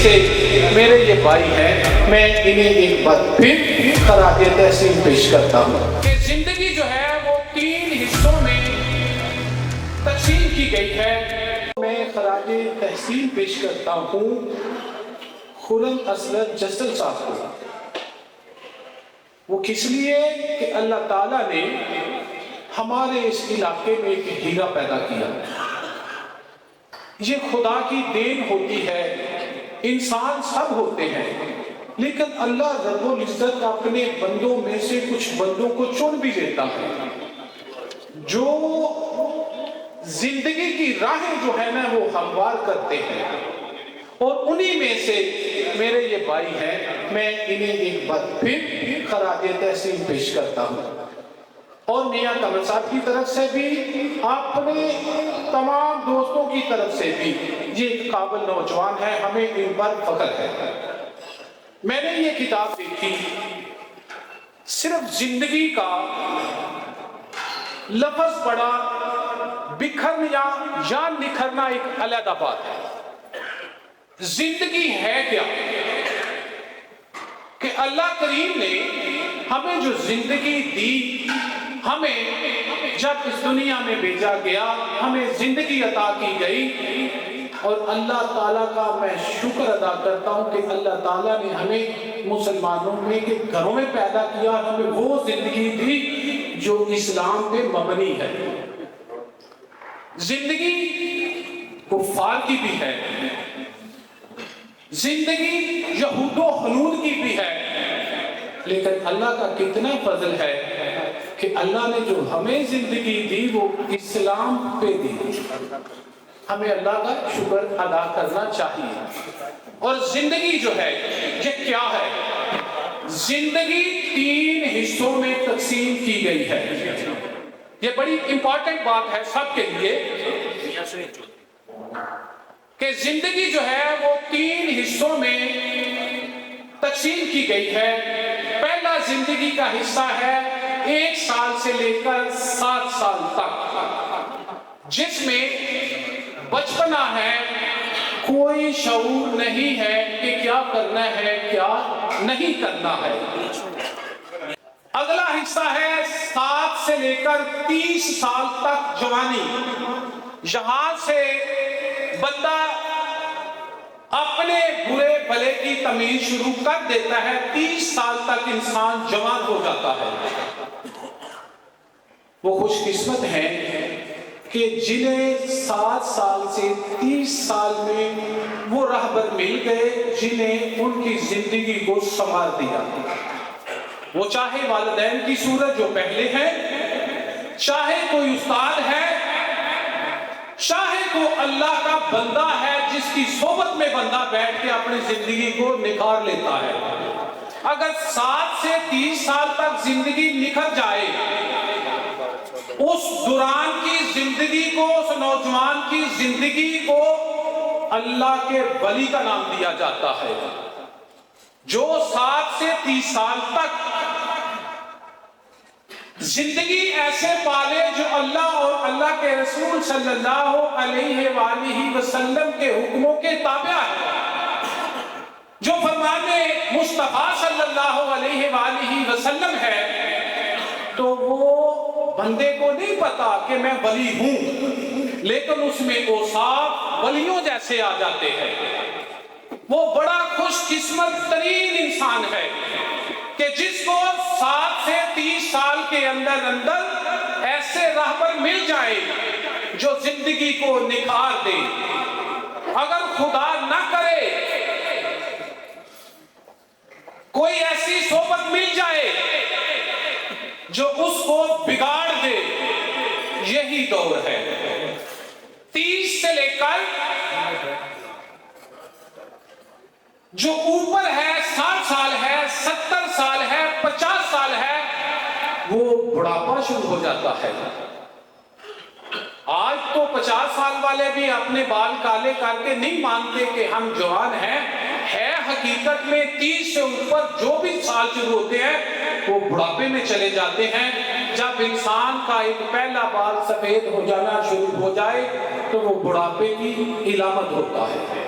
से मेरे ये भाई हैं, मैं इन्हें एक बार फिर खराज तहसीन पेश करता हूँ कि जिंदगी जो है वो 3 हिस्सों में तकसीम की गई है। मैं खराज तहसीन पेश करता हूँ खुर्रम असलर जसल साहब को। वो किस लिए कि अल्लाह ताला ने हमारे इस इलाके में एक हीरा पैदा किया। ये खुदा की देन होती है। इंसान सब होते हैं, लेकिन अल्लाह रब्बुल इज्जत अपने बंदों में से कुछ बंदों को चुन भी लेता है, जो जिंदगी की राहें जो है ना वो हमवार करते हैं। और उन्हीं में से मेरे ये भाई हैं, मैं इन्हें एक बार फिर खराज तहसीन पेश करता हूँ। और मियां कमर साहब की तरफ से भी, अपने तमाम दोस्तों की तरफ से भी, ये एक काबिल नौजवान है, हमें इन पर फख्र है। मैंने ये किताब देखी, सिर्फ जिंदगी का लफ्ज पढ़ा, बिखरना या निखरना एक अलग बात है। जिंदगी है क्या कि अल्लाह करीम ने हमें जो जिंदगी दी, हमें जब इस दुनिया में भेजा गया, हमें जिंदगी अता की गई। और अल्लाह ताला का मैं शुक्र अदा करता हूं कि अल्लाह ताला ने हमें मुसलमानों में के घरों में पैदा किया, हमें वो जिंदगी दी जो इस्लाम पे मबनी है। जिंदगी कुफ्फार की भी है, जिंदगी यहूदो हनूद की भी है, लेकिन अल्लाह का कितना फजल है कि अल्लाह ने जो हमें जिंदगी दी वो इस्लाम पे दी। हमें अल्लाह का शुक्र अदा करना चाहिए। और जिंदगी जो है ये क्या है? जिंदगी 3 हिस्सों में तकसीम की गई है। ये बड़ी इंपॉर्टेंट बात है सबके लिए कि जिंदगी जो है वो 3 हिस्सों में तकसीम की गई है। पहला जिंदगी का हिस्सा है 1 साल से लेकर 7 साल तक, जिसमें बचपना है, कोई शऊर नहीं है कि क्या करना है क्या नहीं करना है। अगला हिस्सा है 7 से लेकर 30 साल तक जवानी। यहां से बंदा अपने बुरे भले की तमीज शुरू कर देता है। 30 साल तक इंसान जवान हो जाता है। वो खुशकिस्मत है कि जिन्हें 7 साल से 30 साल में वो राहबर मिल गए, जिन्हें उनकी जिंदगी को संवार दिया। वो चाहे वालिदैन की सूरत जो पहले है, चाहे कोई उस्ताद है, चाहे को अल्लाह का बंदा है जिसकी सोबत में बंदा बैठ के अपनी जिंदगी को निखार लेता है। अगर 7 से 30 साल तक जिंदगी निखर जाए, उस दौरान की जिंदगी को, उस नौजवान की जिंदगी को अल्लाह के वली का नाम दिया जाता है। जो 7 से 30 साल तक जिंदगी ऐसे पाले जो अल्लाह और अल्लाह के रसूल सल्लल्लाहु अलैहि वसल्लम के हुक्मों के ताबे है, जो फरमाने मुस्तफा सल्लल्लाहु अलैहि वसल्लम है, तो वो बंदे को नहीं पता कि मैं वली हूं, लेकिन उसमें औसाफ वलियों जैसे आ जाते हैं। वो बड़ा खुशकिस्मत तरीन इंसान है कि जिसको 7 से 30 साल के अंदर अंदर ऐसे राहबर मिल जाए जो जिंदगी को निखार दे। अगर खुदा ना करे कोई ऐसी सोबत मिल जाए जो उसको बिगाड़ दे, यही दौर है। 30 से लेकर जो ऊपर है 60 साल है, 70 साल है, 50 साल है, वो बुढ़ापा शुरू हो जाता है। आज तो 50 साल वाले भी अपने बाल काले करके नहीं मानते कि हम जवान हैं। है हकीकत में 30 से ऊपर जो भी साल शुरू होते हैं वो बुढ़ापे में चले जाते हैं। जब इंसान का एक पहला बाल सफेद हो जाना शुरू हो जाए तो वो बुढ़ापे की इलामत होता है।